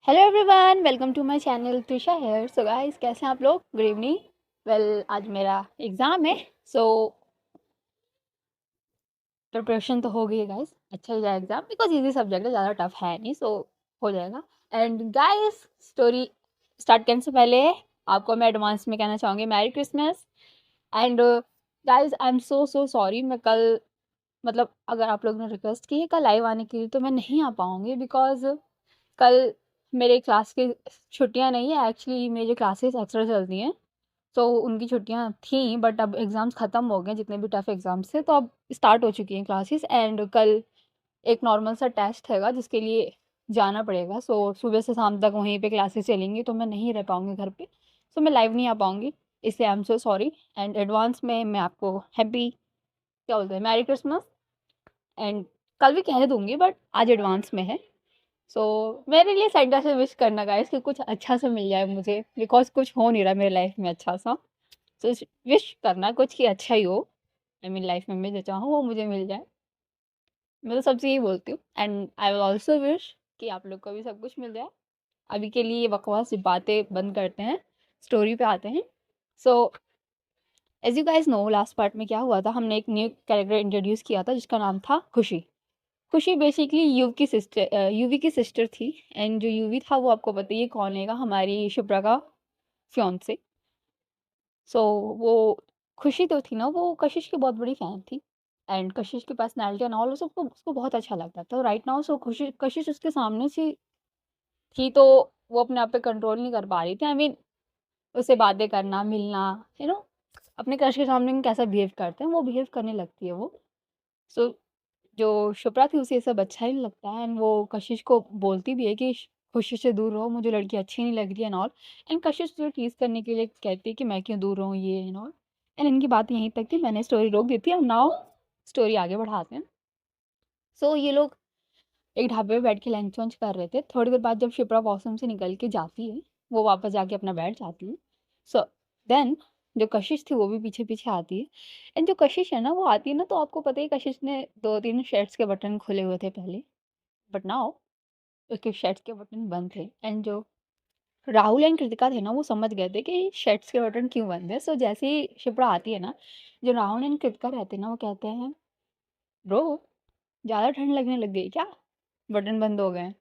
Hello everyone, welcome to my channel Trisha here. So guys, कैसे हैं आप लोग? Good evening. वेल, आज मेरा एग्ज़ाम है। सो प्रिपरेशन तो हो गई है गाइस। अच्छा ही जाए एग्ज़ाम, बिकॉज इजी सब्जेक्ट है, ज़्यादा टफ है नहीं। सो हो जाएगा। एंड गाइस, स्टोरी स्टार्ट करने से पहले आपको मैं एडवांस में कहना चाहूँगी merry Christmas. And guys, I am so sorry. मैं कल, मतलब अगर आप लोगों ने रिक्वेस्ट की है कल लाइव आने के लिए, तो मैं नहीं आ पाऊँगी, बिकॉज कल मेरे क्लास की छुट्टियां नहीं है। एक्चुअली मेरी जो क्लासेस एक्स्ट्रा चलती हैं, तो उनकी छुट्टियां थी, बट अब एग्ज़ाम्स ख़त्म हो गए, जितने भी टफ एग्ज़ाम्स थे, तो अब स्टार्ट हो चुकी हैं क्लासेस। एंड कल एक नॉर्मल सा टेस्ट हैगा जिसके लिए जाना पड़ेगा। सो सुबह से शाम तक वहीं पे क्लासेस चलेंगी, तो मैं नहीं रह पाऊँगी घर पे। सो मैं लाइव नहीं आ पाऊँगी, इसलिए आई am so sorry. And advance में मैं आपको हैप्पी, क्या बोलते हैं, मैरी क्रिसमस। एंड कल भी कह दूँगी, बट आज एडवांस में है। सो मेरे लिए सेंटा से विश करना गाइस कि कुछ अच्छा सा मिल जाए मुझे, बिकॉज कुछ हो नहीं रहा मेरे लाइफ में अच्छा सा। तो विश करना कुछ ही अच्छा ही हो। आई मीन लाइफ में मैं जो चाहूँ वो मुझे मिल जाए। मैं तो सबसे यही बोलती हूँ। And I will also wish कि आप लोग को भी सब कुछ मिल जाए। अभी के लिए ये बकवास बातें बंद करते हैं, स्टोरी पे आते हैं। So as you guys know, last part में क्या हुआ था, हमने एक न्यू कैरेक्टर इंट्रोड्यूस किया था जिसका नाम था खुशी। खुशी बेसिकली यूवी की सिस्टर थी। एंड जो यूवी था वो आपको पता ही है कौन है, हमारी शिप्रा का फियांसे। सो वो खुशी तो थी ना, वो कशिश की बहुत बड़ी फ़ैन थी। एंड कशिश की पर्सनैलिटी एंड ऑल सबको उसको बहुत अच्छा लगता था। राइट नाउ सो खुशी कशिश उसके सामने से थी, तो वो अपने आप पे कंट्रोल नहीं कर पा रही थी। आई मीन उससे बातें करना, मिलना, अपने क्रश के सामने हम कैसा बिहेव करते हैं वो बिहेव करने लगती है वो। सो जो शिप्रा थी उसे ये सब अच्छा ही नहीं लगता है। एंड वो कशिश को बोलती भी है कि खुशी से दूर रहो, मुझे लड़की अच्छी नहीं लग रही है एंड ऑल। एंड कशिश जो टीज करने के लिए कहती है कि मैं क्यों दूर रहूँ, ये एंड ऑल। एंड इनकी बात यहीं तक थी, मैंने स्टोरी रोक दी थी। और नाउ स्टोरी आगे बढ़ाते हैं। सो ये लोग एक ढाबे पे बैठ के लंच वंच कर रहे थे। थोड़ी देर बाद जब शिप्रा वॉशरूम से निकल के जाती है, वो वापस जाके अपना बैठ जाती है। सो देन जो कशिश थी वो भी पीछे पीछे आती है। एंड जो कशिश है ना, वो आती है ना, तो आपको पता ही कशिश ने 2-3 शर्ट्स के बटन खुले हुए थे पहले, बट नाउ उसके शर्ट्स के बटन बंद थे। एंड जो राहुल एंड कृतिका थे ना, वो समझ गए थे कि शर्ट्स के बटन क्यों बंद है। सो जैसे ही शिप्रा आती है ना, जो राहुल एंड कृतिका रहते हैं ना, वो कहते हैं, ब्रो, ज़्यादा ठंड लगने लग गई क्या, बटन बंद हो गए।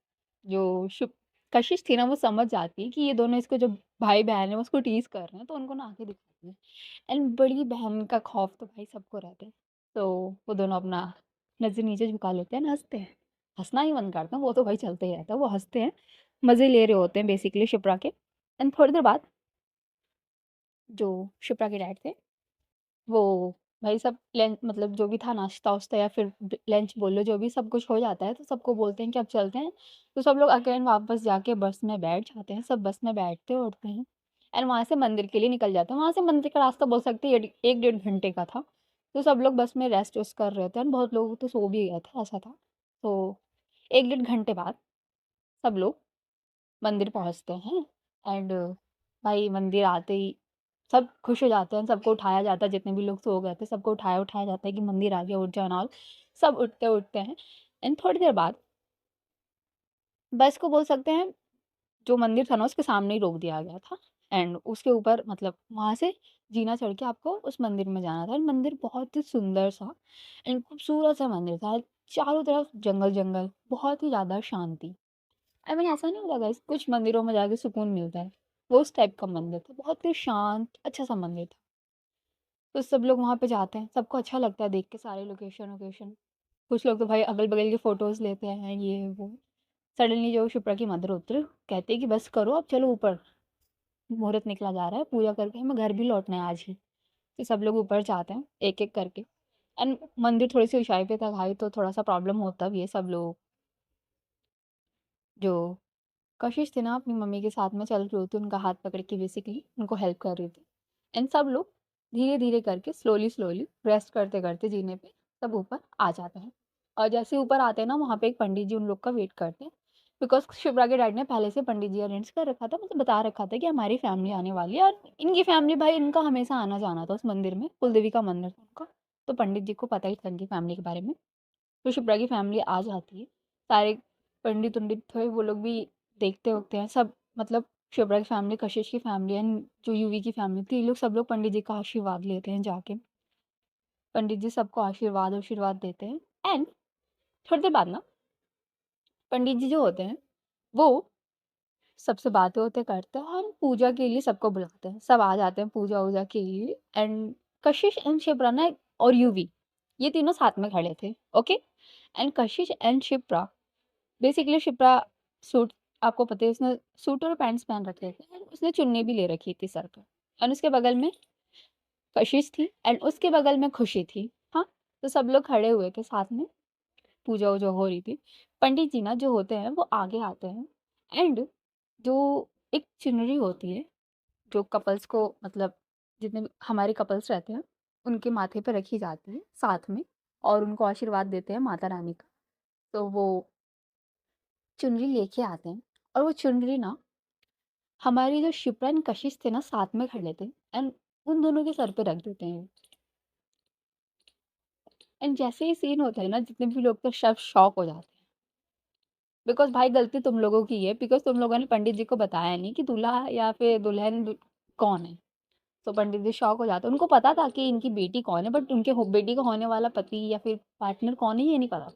जो शुभ कशिश थी ना, वो समझ जाती है कि ये दोनों इसको, जो भाई बहन है, वो उसको टीज कर रहे हैं, तो उनको ना आके दिखाती है। एंड बड़ी बहन का खौफ तो भाई सबको रहता है। तो वो दोनों अपना नज़र नीचे झुका लेते हैं, हंसते हैं। हंसना ही बंद करते हैं, वो तो भाई चलते ही रहता है, वो हंसते हैं, मज़े ले रहे होते हैं बेसिकली शिप्रा के। एंड थोड़ी देर बाद जो शिप्रा के डैड थे, वो भाई सब लंच, मतलब जो भी था नाश्ता वाश्ता या फिर लंच बोल लो, जो भी सब कुछ हो जाता है, तो सबको बोलते हैं कि अब चलते हैं। तो सब लोग अगेन वापस जाके बस में बैठ जाते हैं, सब बस में बैठते उठते हैं। एंड वहाँ से मंदिर के लिए निकल जाते हैं। वहाँ से मंदिर का रास्ता बोल सकते हैं 1-1.5 घंटे का था। तो सब लोग बस में रेस्ट वेस्ट कर रहे थे, एंड बहुत लोग तो सो भी गए थे, ऐसा था। तो 1-1.5 घंटे बाद सब लोग मंदिर पहुँचते हैं। एंड भाई मंदिर आते ही सब खुश हो जाते हैं, सबको उठाया जाता है, जितने भी लोग सो गए थे सबको उठाया उठाया जाता है कि मंदिर आ गया, उठ जाओ और सब उठते उठते हैं। एंड थोड़ी देर बाद बस को बोल सकते हैं, जो मंदिर था ना उसके सामने ही रोक दिया गया था। एंड उसके ऊपर, मतलब वहाँ से जीना चढ़ के आपको उस मंदिर में जाना था। एंड मंदिर बहुत ही सुंदर सा एंड खूबसूरत सा मंदिर था। चारों तरफ जंगल जंगल, बहुत ही ज़्यादा शांति। आई मीन ऐसा नहीं होता गाइस, कुछ मंदिरों में जाके सुकून मिलता है, वो उस टाइप का मंदिर था, बहुत ही शांत अच्छा सा मंदिर था। तो सब लोग वहाँ पे जाते हैं, सबको अच्छा लगता है देख के सारे लोकेशन वोकेशन। कुछ लोग तो भाई अगल बगल के फ़ोटोज़ लेते हैं, ये वो। सडनली जो शिप्रा की मदर होती है कहती है कि बस करो अब, चलो ऊपर, मुहूर्त निकला जा रहा है, पूजा करके हमें घर भी लौटना है आज ही। तो सब लोग ऊपर जाते हैं एक एक करके। एंड मंदिर थोड़ी सी ऊंचाई पे था भाई, तो थोड़ा सा प्रॉब्लम होता भी है। सब लोग, जो कशिश थी ना, अपनी मम्मी के साथ में चल रही होती, उनका हाथ पकड़ के बेसिकली उनको हेल्प कर रही थी। एंड सब लोग धीरे धीरे करके, स्लोली स्लोली, रेस्ट करते करते जीने पे सब ऊपर आ जाते हैं। और जैसे ऊपर आते हैं ना, वहाँ पे एक पंडित जी उन लोग का वेट करते हैं। बिकॉज शिवरा के डैड ने पहले से पंडित जी अरेंज कर रखा था, मतलब बता रखा था कि हमारी फैमिली आने वाली है। और इनकी फैमिली, भाई इनका हमेशा आना जाना था उस मंदिर में, कुलदेवी का मंदिर था उनका। तो पंडित जी को पता ही था इनकी फैमिली के बारे में। तो शिप्रा की फैमिली आ जाती है, सारे पंडित उंडित थे वो लोग भी देखते वक़्त हैं सब, मतलब शिप्रा की फैमिली, कशिश की फैमिली एंड जो यूवी की फैमिली थी, ये लोग सब लोग पंडित जी का आशीर्वाद लेते हैं जाके। पंडित जी सबको आशीर्वाद देते हैं एंड थोड़ी देर बाद ना पंडित जी जो होते हैं, वो सबसे बातें-वातें करते हैं और पूजा के लिए सबको बुलाते हैं। सब आ जाते हैं पूजा-वूजा के लिए एंड कशिश एंड शिप्रा ना और यूवी, ये तीनों साथ में खड़े थे, okay? And Kashish and Shipra, basically Shipra suit, आपको पता है उसने सूट और पैंट्स पहन रखे थे एंड उसने चुन्नी भी ले रखी थी सर पे एंड उसके बगल में कशिश थी एंड उसके बगल में खुशी थी, हाँ? तो सब लोग खड़े हुए थे साथ में, पूजा-वूजा हो रही थी। पंडित जी ना जो होते हैं वो आगे आते हैं एंड जो एक चुनरी होती है, जो कपल्स को, मतलब जितने भी हमारे कपल्स रहते हैं, उनके माथे पे रखी जाती है साथ में और उनको आशीर्वाद देते हैं माता रानी का। तो वो चुनरी लेके आते हैं और वो चुनरी ना हमारी जो शिप्रा एंड कशिश थे ना साथ में खड़े थे एंड उन दोनों के सर पे रख देते हैं। एंड जैसे ही सीन होता है ना, जितने भी लोग तो सब शॉक हो जाते हैं, बिकॉज भाई गलती तुम लोगों की है, बिकॉज तुम लोगों ने पंडित जी को बताया नहीं कि दूल्हा या फिर कौन है। तो पंडित जी शॉक हो जाते हैं, उनको पता था कि इनकी बेटी कौन है, बट उनके बेटी का होने वाला पति या फिर पार्टनर कौन है ये नहीं पता।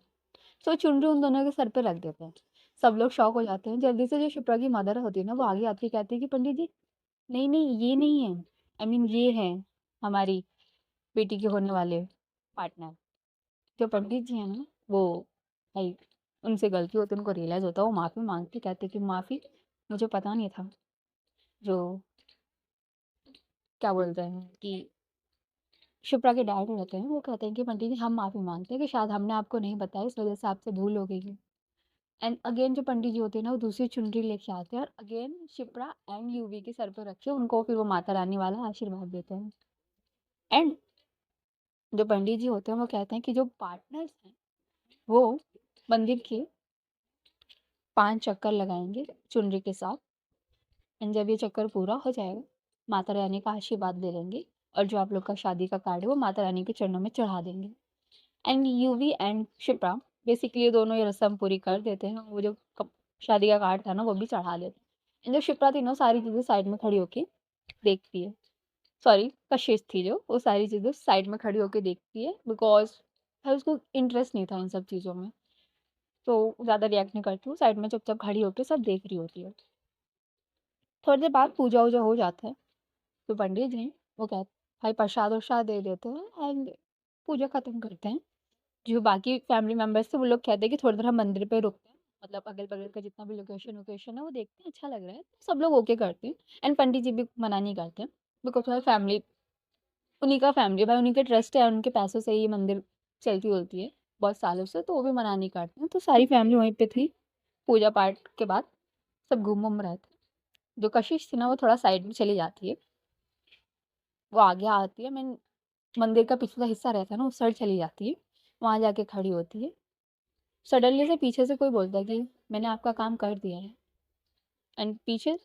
सो चुनरी उन दोनों के सर पे रख देते हैं। सब लोग शॉक हो जाते हैं। जल्दी से जो शिप्रा की मदर होती है ना, वो आगे आती है, कहती है कि पंडित जी, नहीं नहीं ये नहीं है, आई मीन ये है हमारी बेटी के होने वाले पार्टनर। जो पंडित जी हैं ना, वो भाई उनसे गलती होती है, उनको रियलाइज़ होता है, वो माफ़ी माँगते, कहते कि माफ़ी, मुझे पता नहीं था। जो क्या बोलते हैं कि शिप्रा के डैड रहते हैं, वो कहते हैं कि पंडित जी हम माफ़ी माँगते हैं कि शायद हमने आपको नहीं बताया, इस वज़ह से आपसे भूल हो गई है। एंड अगेन जो पंडित जी होते हैं ना, वो दूसरी चुनरी लेके आते हैं और अगेन शिप्रा एंड यूवी के सर पे रख के उनको फिर वो माता रानी वाला आशीर्वाद देते हैं। एंड जो पंडित जी होते हैं, वो कहते हैं कि जो पार्टनर्स हैं, वो मंदिर के 5 चक्कर लगाएँगे चुनरी के साथ एंड जब ये चक्कर पूरा हो जाएगा, माता रानी का आशीर्वाद ले लेंगे और जो आप लोग का शादी का कार्ड है, वो माता रानी के चरणों में चढ़ा देंगे। And UV and Shipra basically ये दोनों ये रस्म पूरी कर देते हैं, वो जो शादी का कार्ड था ना, वो भी चढ़ा देते हैं। एंड जो शिप्रा थी ना, सारी चीज़ें साइड में खड़ी होके देखती है, सॉरी कशिश थी जो, वो सारी चीज़ें साइड में खड़ी होके देखती है, बिकॉज भाई उसको इंटरेस्ट नहीं था इन सब चीज़ों में, तो ज़्यादा रिएक्ट नहीं करती, वो साइड में चुपचाप खड़ी होकर सब देख रही होती है। थोड़ी देर बाद पूजा वूजा हो जाता है, तो पंडित जी वो कहते भाई प्रसाद वरसाद दे देते हैं एंड पूजा खत्म करते हैं। जो बाकी फैमिली मेंबर्स थे, वो लोग कहते हैं कि थोड़ी देर हम मंदिर पे रुकते हैं, मतलब अगल-बगल का जितना भी लोकेशन वोकेशन है वो देखते हैं, अच्छा लग रहा है, तो सब लोग ओके करते हैं एंड पंडित जी भी मना नहीं करते हैं, बिकॉज़ हमारी फैमिली, उन्हीं का फैमिली है भाई, उन्हीं के ट्रस्ट है, उनके पैसों से ये मंदिर चलती-वलती है बहुत सालों से, तो वो भी मना नहीं करते हैं। तो सारी फैमिली वहीं पे थी, पूजा पाठ के बाद सब घूम-वूम रहे थे। जो कशिश थी ना, वो थोड़ा साइड में चली जाती है, वो आगे आती है, मीन मंदिर का पिछला हिस्सा रहता है ना, उस साइड चली जाती है, वहाँ जाके खड़ी होती है। सडनली से पीछे से कोई बोलता है कि मैंने आपका काम कर दिया है एंड पीछे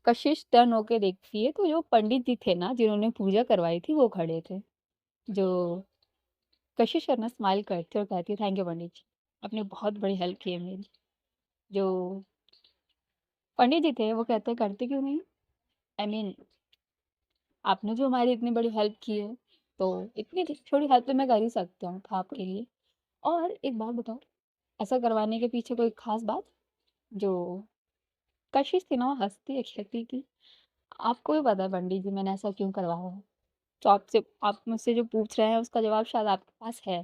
कशिश टर्न होके देखती है, तो जो पंडित जी थे ना जिन्होंने पूजा करवाई थी, वो खड़े थे। जो कशिश है ना, स्माइल करती है और कहती है थैंक यू पंडित जी, आपने बहुत बड़ी हेल्प की है मेरी। जो पंडित जी थे वो कहते करते क्यों नहीं, आई मीन आपने जो हमारी इतनी बड़ी हेल्प की है, तो इतनी छोटी हेल्प तो मैं कर ही सकता हूँ था आपके लिए। और एक बात बताओ, ऐसा करवाने के पीछे कोई खास बात? जो कशिश थी ना, वो हंसती है, कहती कि आपको भी पता है पंडित जी मैंने ऐसा क्यों करवाया है, तो आपसे, आप मुझसे जो पूछ रहे हैं उसका जवाब शायद आपके पास है।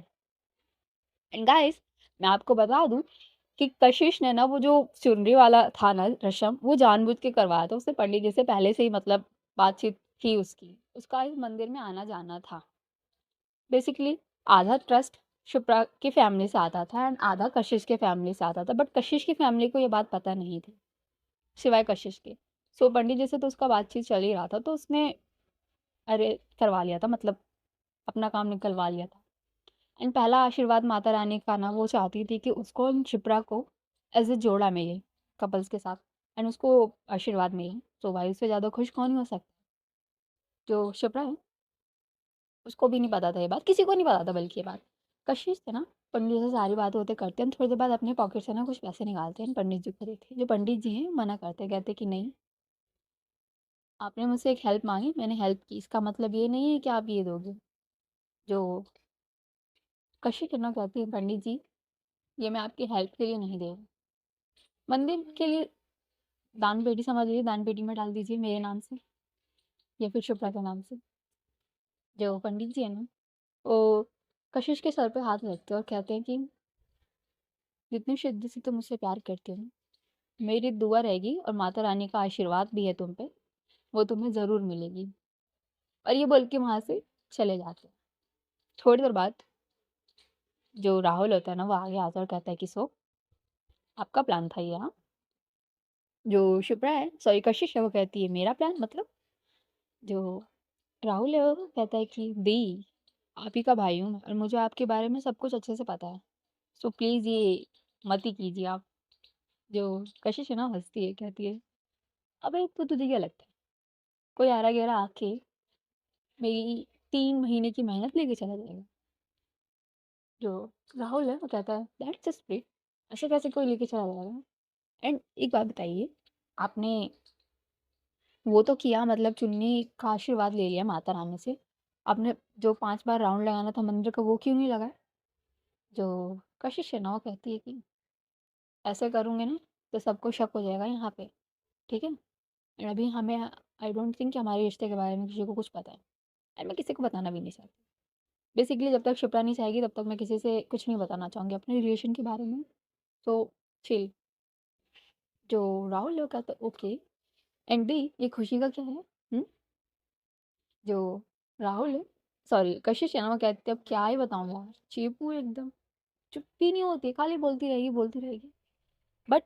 एंड गाइस, मैं आपको बता दूं कि कशिश ने ना वो जो चुनरी वाला था ना रस्म, वो जानबूझ के करवाया था, उससे पंडित जी से पहले से ही मतलब बातचीत थी उसकी, उसका इस मंदिर में आना जाना था। बेसिकली आधा ट्रस्ट शिप्रा की फैमिली से आता था एंड आधा कशिश के फैमिली से आता था, बट कशिश की फैमिली को ये बात पता नहीं थी, सिवाय कशिश के। सो पंडित जी से तो उसका बातचीत चल ही रहा था, तो उसने अरे करवा लिया था, मतलब अपना काम निकलवा लिया था। एंड पहला आशीर्वाद माता रानी का ना, वो चाहती थी कि उसको और शिप्रा को एज ए जोड़ा मिले कपल्स के साथ एंड उसको आशीर्वाद मिले, तो भाई उससे ज़्यादा खुश कौन ही हो सकता। जो शिप्रा है, उसको भी नहीं पता था ये बात, किसी को नहीं पता था बल्कि ये बात। कशिश थे ना, पंडित जी से सारी बात होते करते हैं, थोड़ी देर बाद अपने पॉकेट से ना कुछ पैसे निकालते हैं, पंडित जी को देते हैं। जो पंडित जी हैं मना करते हैं, कहते हैं कि नहीं, आपने मुझसे एक हेल्प माँगी, मैंने हेल्प की, इसका मतलब ये नहीं है कि आप ये दोगे। जो कशिश है ना कहती है, पंडित जी ये मैं आपकी हेल्प के लिए नहीं दे रही, मंदिर के लिए दान पेटी समझ लीजिए, दान पेटी में डाल दीजिए मेरे नाम से या फिर शुभ्रा के नाम से। जो पंडित जी है ना, वो कशिश के सर पे हाथ रखते हैं और कहते हैं कि जितनी शिद्दत से तुम मुझसे प्यार करती हो ना, मेरी दुआ रहेगी और माता रानी का आशीर्वाद भी है तुम पे, वो तुम्हें ज़रूर मिलेगी। और ये बोल के वहाँ से चले जाते हैं। थोड़ी देर बाद जो राहुल होता है ना, वो आगे आता है और कहता है कि सो आपका प्लान था ये, हाँ? जो शिप्रा है, सॉरी कशिश है, वो कहती है मेरा प्लान मतलब? जो राहुल है वो कहता है कि दी, आप ही का भाई हूँ मैं और मुझे आपके बारे में सब कुछ अच्छे से पता है, सो प्लीज़ ये मत ही कीजिए आप। जो कशिश है ना हंसती है, कहती है अबे तो तुझे क्या लगता है कोई आरा गहरा आके मेरी 3 महीने की मेहनत लेके चला जाएगा? जो राहुल है वो कहता है दैट्स जस्ट ग्रेट, ऐसे कैसे कोई लेके चला जाएगा? एंड एक बात बताइए, आपने वो तो किया, मतलब चुन्नी का आशीर्वाद ले लिया माता रानी से, आपने जो 5 बार राउंड लगाना था मंदिर का वो क्यों नहीं लगाया? जो कशिश है ना वो कहती है कि ऐसे करूँगे ना तो सबको शक हो जाएगा यहाँ पे, ठीक है? और अभी हमें आई डोंट थिंक कि हमारे रिश्ते के बारे में किसी को कुछ पता है, एंड मैं किसी को बताना भी नहीं चाहती। बेसिकली जब तक शिप्रा नहीं चाहेगी तब तक मैं किसी से कुछ नहीं बताना चाहूँगी अपने रिलेशन के बारे में। तो चिल। जो राहुल है वो कहता है ओके, एंड दी ये खुशी का क्या है? हुँ? जो राहुल है, सॉरी कशिश है ना, वो कहती है अब क्या ही बताऊँ यार, चीपू है एकदम, चुप्पी नहीं होती, खाली बोलती रहेगी। बट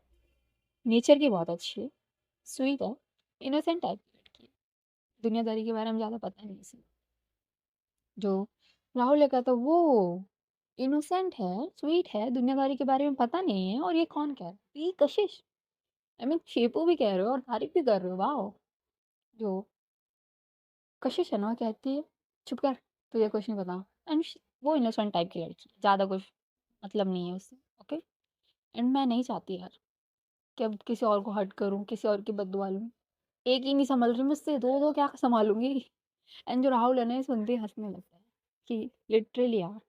नेचर की बहुत अच्छी है, स्वीट है, इनोसेंट टाइप की लड़की है, दुनियादारी के बारे में ज़्यादा पता नहीं इसे। जो राहुल ने कहा था वो इनोसेंट है, स्वीट है, दुनियादारी के बारे में पता नहीं है, और ये कौन कह रहा है? ये कशिश, आई मीन शेपू भी कह रहे हो और तारीफ भी कर रहे हो, वाह। जो कशिश है ना कहती है चुप कर, तुझे कुछ नहीं पता। एंड वो इनोसेंट टाइप की लड़की, ज़्यादा कुछ मतलब नहीं है उससे, ओके। एंड मैं नहीं चाहती यार कि अब किसी और को हर्ट करूँ, किसी और की बददुआ लूँ, एक ही नहीं संभल रही मुझसे, दो दो क्या संभालूंगी? एंड जो राहुल है ना ये सुनते ही हंसने लगता है कि लिटरली यार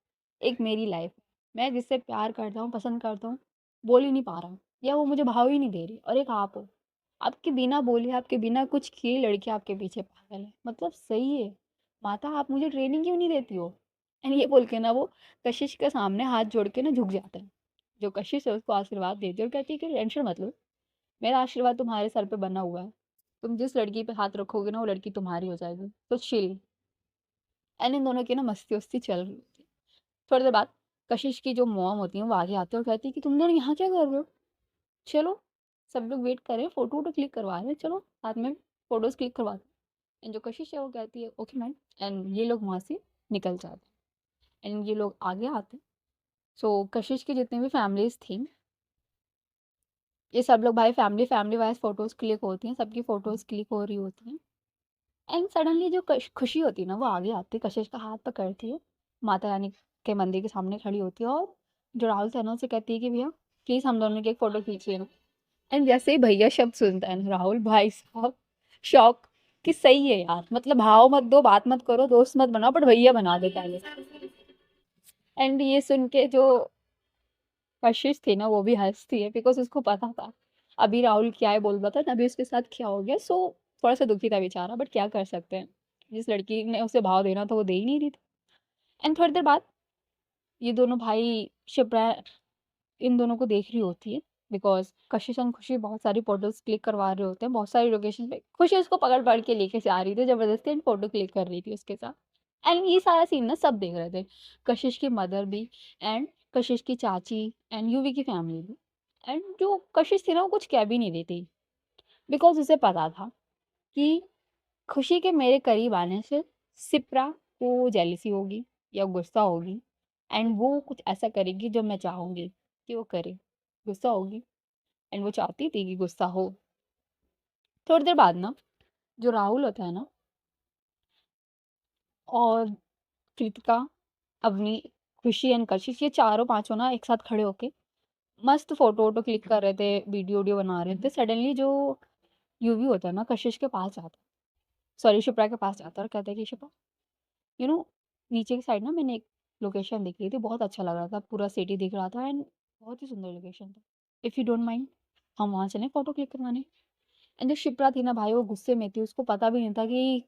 एक मेरी लाइफ है, मैं जिससे प्यार करता हूँ, पसंद करता हूँ, बोल ही नहीं पा रहा हूँ, या वो मुझे भाव ही नहीं दे रही, और एक आप हो, आपके बिना बोले, आपके बिना कुछ किए लड़की आपके पीछे पागल है, मतलब सही है, माता आप मुझे ट्रेनिंग क्यों नहीं देती हो? एंड ये बोल के ना वो कशिश के सामने हाथ जोड़ के ना झुक जाता है। जो कशिश है उसको आशीर्वाद देती है और कहती है कि टेंशन मत लो, मेरा आशीर्वाद तुम्हारे सर पे बना हुआ है, तुम जिस लड़की पे हाथ रखोगे ना वो लड़की तुम्हारी हो जाएगी, तो चिल। एंड इन दोनों की ना मस्ती वस्ती चल रही होती है। थोड़ी देर बाद कशिश की जो मॉम होती है वो आगे आती है और कहती है कि तुम दोनों यहाँ क्या कर रहे हो? चलो, सब लोग वेट कर रहे हैं, फोटो वोटो क्लिक करवा रहे हैं, चलो साथ में फोटोज क्लिक करवा दो। एंड जो कशिश है वो कहती है ओके मैम, एंड ये लोग वहाँ से निकल जाते हैं एंड ये लोग आगे आते हैं। सो कशिश की जितनी भी फैमिलीज थी, ये सब लोग भाई family family wise photos click होती हैं, सबकी फोटोज क्लिक हो रही होती हैं। एंड सडनली जो खुशी होती है ना वो आगे आती है, कशिश का हाथ पकड़ती है, माता रानी के मंदिर के सामने खड़ी होती है और जो राहुल सैनो से कहती है कि भैया प्लीज़ हम दोनों की एक फ़ोटो खींचिए ना। एंड जैसे ही भैया शब्द सुनता है ना राहुल भाई साहब, शॉक, कि सही है यार, मतलब भाव मत दो, बात मत करो, दोस्त मत बनाओ, बट भैया बना देता है। एंड ये सुन के जो कशिश थी ना वो भी हंसती है, बिकॉज उसको पता था अभी राहुल क्या है बोल रहा था, तभी उसके साथ क्या हो गया। सो थोड़ा सा दुखी था बेचारा, बट क्या कर सकते हैं, जिस लड़की ने उसे भाव देना था वो दे ही नहीं रही थी। एंड थोड़ी देर बाद ये दोनों भाई शिप्रा इन दोनों को देख रही होती है, बिकॉज कशिश एंड खुशी बहुत सारी फोटोज क्लिक करवा रहे होते हैं, बहुत सारी लोकेशन पे खुशी उसको पकड़ पकड़ के लेके जा रही थी जबरदस्ती, एंड फोटो क्लिक कर रही थी उसके साथ। एंड ये सारा सीन ना सब देख रहे थे, कशिश की मदर भी, एंड कशिश की चाची, एंड यूवी की फैमिली भी। एंड जो कशिश थी ना वो कुछ कह भी नहीं रही थी, बिकॉज उसे पता था कि खुशी के मेरे करीब आने से सिप्रा को जेलिसी होगी या गुस्सा होगी, एंड वो कुछ ऐसा करेगी जो मैं चाहूँगी कि वो करे, गुस्सा होगी, एंड वो चाहती थी कि गुस्सा हो। थोड़ी देर बाद ना जो राहुल होता है ना और कृतिका, अवनी खुशी एंड कशिश ये चारों पाँचों ना एक साथ खड़े होके मस्त फ़ोटो वोटो क्लिक कर रहे थे, वीडियो वूडियो बना रहे थे। सडनली जो यूवी होता है ना कशिश के पास जाता है, सॉरी शिप्रा के पास जाता है और कहता है कि शिप्रा यू नो नीचे की साइड ना मैंने एक लोकेशन दिख रही थी, बहुत अच्छा लग रहा था, पूरा सिटी दिख रहा था एंड बहुत ही सुंदर लोकेशन था। इफ़ यू डोंट माइंड हम वहाँ चलें फ़ोटो क्लिक करवाने। एंड जो शिप्रा थी ना भाई वो गुस्से में थी, उसको पता भी नहीं था कि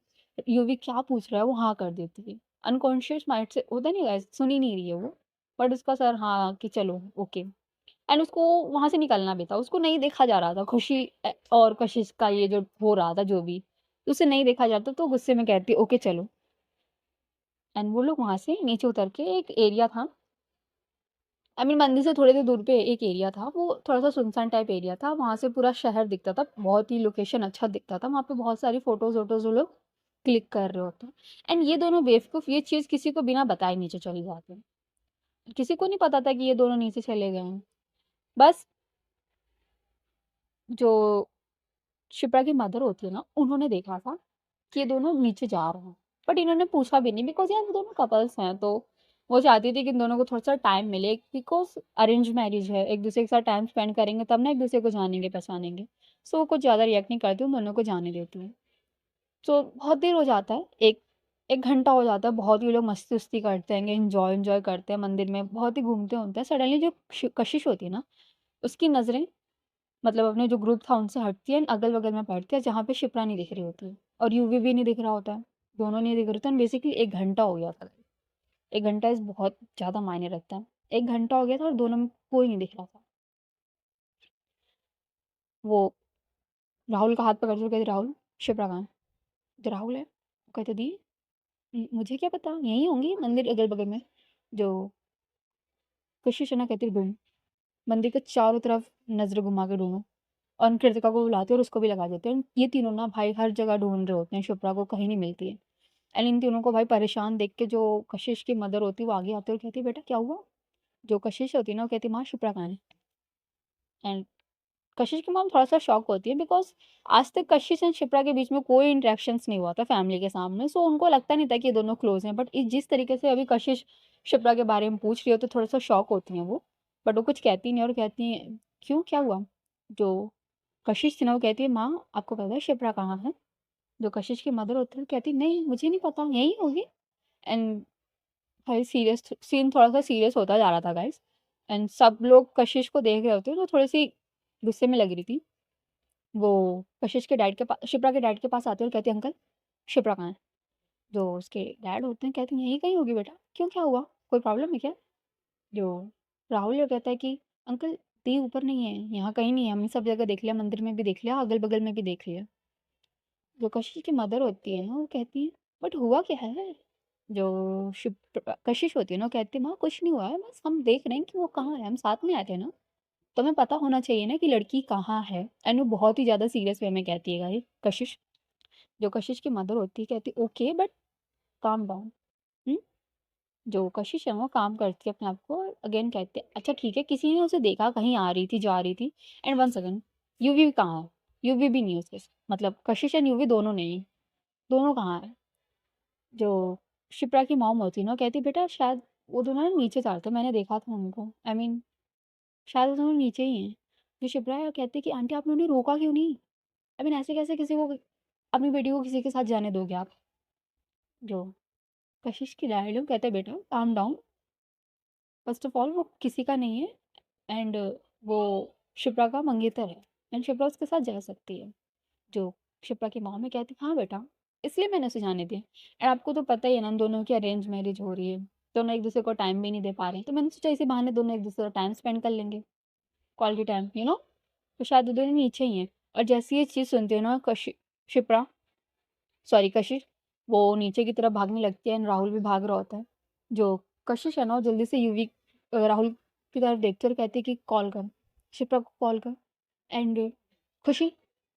यूवी क्या पूछ रहा है, वो हाँ कर देती है। अनकॉन्शियस माइंड से होता नहीं गाइस, सुन ही नहीं रही है वो, बट उसका सर हाँ कि चलो ओके। एंड उसको वहाँ से निकलना भी था, उसको नहीं देखा जा रहा था खुशी और कशिश का ये जो हो रहा था जो भी, उसे नहीं देखा जाता तो गुस्से में कहती ओके चलो। एंड वो लोग वहाँ से नीचे उतर के एक एरिया था, आई मीन मंदिर से थोड़ी देर दूर पे एक एरिया था, वो थोड़ा-सा सुनसान टाइप एरिया था, वहाँ से पूरा शहर दिखता था, बहुत ही लोकेशन अच्छा दिखता था, वहाँ पे बहुत सारी फ़ोटोज़ वोटोज़ वो लोग क्लिक कर रहे होते हैं। एंड ये दोनों बेवकूफ़ ये चीज़ किसी को बिना बताए नीचे चले जाते हैं। किसी को नहीं पता था कि ये दोनों नीचे चले गए हैं। बस जो शिप्रा की मदर होती है ना, उन्होंने देखा था कि ये दोनों नीचे जा रहे हैं, बट इन्होंने पूछा भी नहीं बिकॉज़ यार वो दोनों कपल्स हैं, तो वो चाहती थी कि इन दोनों को थोड़ा-सा टाइम मिले बिकॉज़ अरेंज मैरिज है, एक-दूसरे के साथ टाइम स्पेंड करेंगे तब ना एक-दूसरे को जानेंगे, पहचानेंगे। सो वो कुछ ज़्यादा रिएक्ट नहीं करती, उन दोनों को जाने देती हैं। सो बहुत देर हो जाता है, 1 घंटा हो जाता है, बहुत ही लोग मस्ती-वस्ती करते हैं, एन्जॉय करते हैं मंदिर में, बहुत ही घूमते-वूमते हैं। सडनली जो कशिश होती है ना, उसकी नज़रें मतलब अपने जो ग्रुप था उनसे हटती है, अगल-बगल में पड़ती है जहाँ पे शिप्रा नहीं दिख रही होती है और यूवी भी नहीं दिख रहा होता है, दोनों नहीं दिख रहे थे एंड बेसिकली 1 घंटा हो गया था। 1 घंटा इज़ बहुत ज़्यादा मायने रखता है। 1 घंटा हो गया था और दोनों में कोई नहीं दिख रहा था। वो राहुल का हाथ पकड़ते हुए कहती, "राहुल, शिप्रा कहाँ है?" तो राहुल है, वो कहते, "दी मुझे क्या पता, यहीं होंगी मंदिर अगल-बगल में।" जो कशिश है ना कहती, "ढूँढ।" मंदिर के चारों तरफ नज़र घुमा के ढूँढो और कृतिका को बुलाते हैं और उसको भी लगा देते हैं। ये तीनों ना भाई हर जगह ढूँढ रहे होते हैं, शिप्रा को कहीं नहीं मिलती है। एंड इन तीनों को भाई परेशान देख के जो कशिश की मदर होती है वो आगे आती है और कहती है बेटा क्या हुआ? जो कशिश होती है ना वो कहती है माँ शिप्रा कहाँ है? एंड कशिश की मॉम थोड़ा-सा शॉक होती है बिकॉज़ आज तक कशिश एंड शिप्रा के बीच में कोई इंटरेक्शंस नहीं हुआ था फैमिली के सामने, सो उनको लगता नहीं था कि ये दोनों क्लोज़ हैं। बट जिस तरीके से अभी कशिश शिप्रा के बारे में पूछ रही हो तो थोड़ा-सा शॉक होती हैं वो। बट वो कुछ कहती नहीं और कहती हैं क्यों क्या हुआ? जो कशिश थी ना वो कहती है माँ आपको पता है शिप्रा कहाँ है? जो कशिश की मदर होती है कहती है नहीं मुझे नहीं पता यहीं होगी। एंड भाई सीरियस सीन थोड़ा-सा सीरियस होता जा रहा था गाइज़ एंड सब लोग कशिश को देख रहे होते हैं, तो थोड़ी-सी गुस्से में लग रही थी। वो कशिश के डैड के पा शिप्रा के डैड के पास आती है और कहती है, "अंकल, शिप्रा कहाँ है?" जो उसके डैड होते हैं कहते हैं, "यहीं कहीं होगी बेटा। क्यों क्या हुआ? कोई प्रॉब्लम है क्या?" जो राहुल ये कहता है कि, "अंकल, दी ऊपर नहीं है, यहाँ कहीं नहीं है। हमने सब जगह देख लिया, मंदिर में भी देख लिया, अगल-बगल में भी देख लिया।" जो कशिश की मदर होती है ना, वो कहती है, "बट हुआ क्या है?" जो कशिश होती है ना, वो कहती है, "माँ, कुछ नहीं हुआ है, बस हम देख रहे हैं कि वो कहाँ है, हम साथ में आए थे ना, तो हमें पता होना चाहिए ना कि लड़की कहाँ है।" एंड वो बहुत ही ज़्यादा सीरियस वे में कहती है गाइस कशिश। जो कशिश की मदर होती है, कहती है, "ओके, बट काम डाउन।" हुँ? जो कशिश है, वो काम करती है अपने आप को और अगेन कहती है, "अच्छा ठीक है, किसी ने उसे देखा, कहीं आ रही थी, जा रही थी एंड 1 सेकंड, यूवी कहाँ है? यूवी भी नहीं है उसके मतलब कशिश एंड यूवी दोनों नहीं, दोनों कहाँ हैं?" जो शिप्रा की मॉम होती है ना, वो कहती है, "बेटा शायद वो दोनों ना नीचे जा रहे थे, मैंने देखा था उनको। आई मीन शायद वो दोनों नीचे ही हैं।" जो शिप्रा है, वो कहती है कि, "आंटी आप लोगों ने रोका क्यों नहीं? आई मीन ऐसे कैसे किसी को अपनी बेटी को किसी के साथ जाने दोगे आप?" जो कशिश की डैडी लोग कहते हैं, "बेटा calm down, first of all वो किसी का नहीं है एंड वो शिप्रा का मंगेतर है एंड शिप्रा उसके साथ जा सकती है।" जो शिप्रा की मॉम है कहती हाँ बेटा, इसलिए मैंने उसे जाने दिया एंड आपको तो पता ही है ना इन दोनों की अरेंज मैरिज हो रही है, दोनों एक दूसरे को टाइम भी नहीं दे पा रहे हैं, तो मैंने सोचा इसी बहाने दोनों एक दूसरे का टाइम स्पेंड कर लेंगे, क्वालिटी टाइम तो शायद वो दोनों नीचे ही हैं। और जैसे ये चीज़ सुनती है ना शिप्रा सॉरी कशिश, वो नीचे की तरफ भागने लगती है एंड राहुल भी भाग रहा होता है। जो कशिश है ना वो जल्दी से यूवी राहुल की तरफ देखती है और कहती है कि कॉल कर, शिप्रा को कॉल कर एंड खुशी,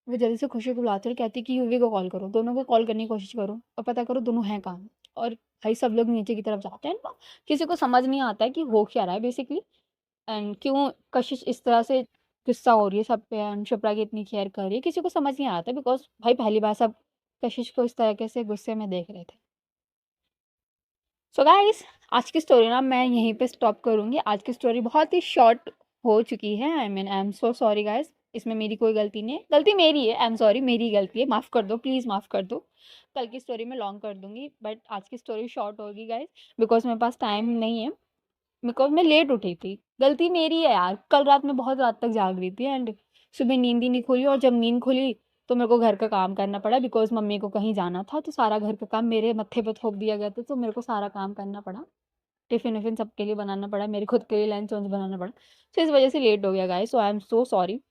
वो जल्दी से खुशी को बुलाती है और कहती है कि यूवी को कॉल करो, दोनों को कॉल करने की कोशिश करो और पता करो दोनों हैं कहाँ। और भाई सब लोग नीचे की तरफ जाते हैं ना, किसी को समझ नहीं आता है कि हो क्या रहा है बेसिकली एंड क्यों कशिश इस तरह से गुस्सा हो रही है सब पे एंड शिप्रा की इतनी केयर कर रही है, किसी को समझ नहीं आता बिकॉज़ भाई पहली बार सब कशिश को इस तरीके से गुस्से में देख रहे थे। सो गाइस, आज की स्टोरी ना मैं यहीं पे स्टॉप करूँगी। आज की स्टोरी बहुत ही शॉर्ट हो चुकी है। आई एम सो सॉरी गाइस, इसमें मेरी कोई गलती नहीं है। गलती मेरी है, आई एम सॉरी, मेरी गलती है, माफ़ कर दो, प्लीज़ माफ़ कर दो। कल की स्टोरी मैं लॉन्ग कर दूँगी, बट आज की स्टोरी शॉर्ट होगी गाइस, बिकॉज़ मेरे पास टाइम नहीं है, बिकॉज़ मैं लेट उठी थी। गलती मेरी है यार, कल रात मैं बहुत रात तक जाग रही थी एंड सुबह नींद ही नहीं खुली, और जब नींद खुली तो मेरे को घर का काम करना पड़ा, बिकॉज़ मम्मी को कहीं जाना था, तो सारा घर का काम मेरे मत्थे पे थोप दिया गया था, तो मेरे को सारा काम करना पड़ा। टिफ़िन-विफ़िन सबके लिए बनाना पड़ा, मेरे खुद के लिए लंच-वंच बनाना पड़ा। सो इस वज़ह से लेट हो गया guys, so I am so sorry.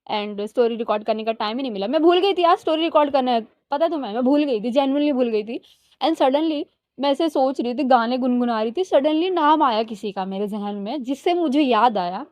And story record करने का टाइम ही नहीं मिला। मैं भूल गई थी यार स्टोरी रिकॉर्ड करना है, पता है तुम्हें? मैं भूल गई थी, जेनुइनली भूल गई थी। एंड सडनली मैं ऐसे सोच रही थी, गाने गुनगुना रही थी, सडनली नाम आया किसी का मेरे ज़हन में, जिससे मुझे याद आया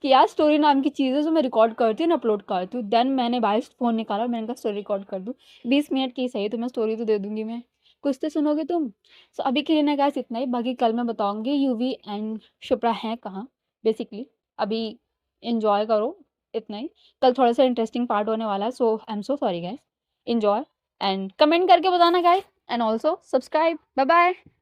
कि यार स्टोरी नाम की चीज़ है जो मैं रिकॉर्ड करती हूँ ना, अपलोड करती हूँ। देन मैंने गाइस फ़ोन निकाला और मैंने कहा स्टोरी रिकॉर्ड कर दूँ। 20 मिनट की सही, तुम्हें स्टोरी तो दे दूँगी मैं, कुछ तो सुनोगे तुम। सो अभी के लिए ना गाइस इतना ही, बाकी कल मैं बताऊँगी यूवी एंड शिप्रा हैं कहाँ बेसिकली। अभी एन्जॉय करो, इतना ही। कल थोड़ा-सा इंटरेस्टिंग पार्ट होने वाला है, so I am so sorry guys. Enjoy and comment करके बताना guys, and also subscribe. Bye bye.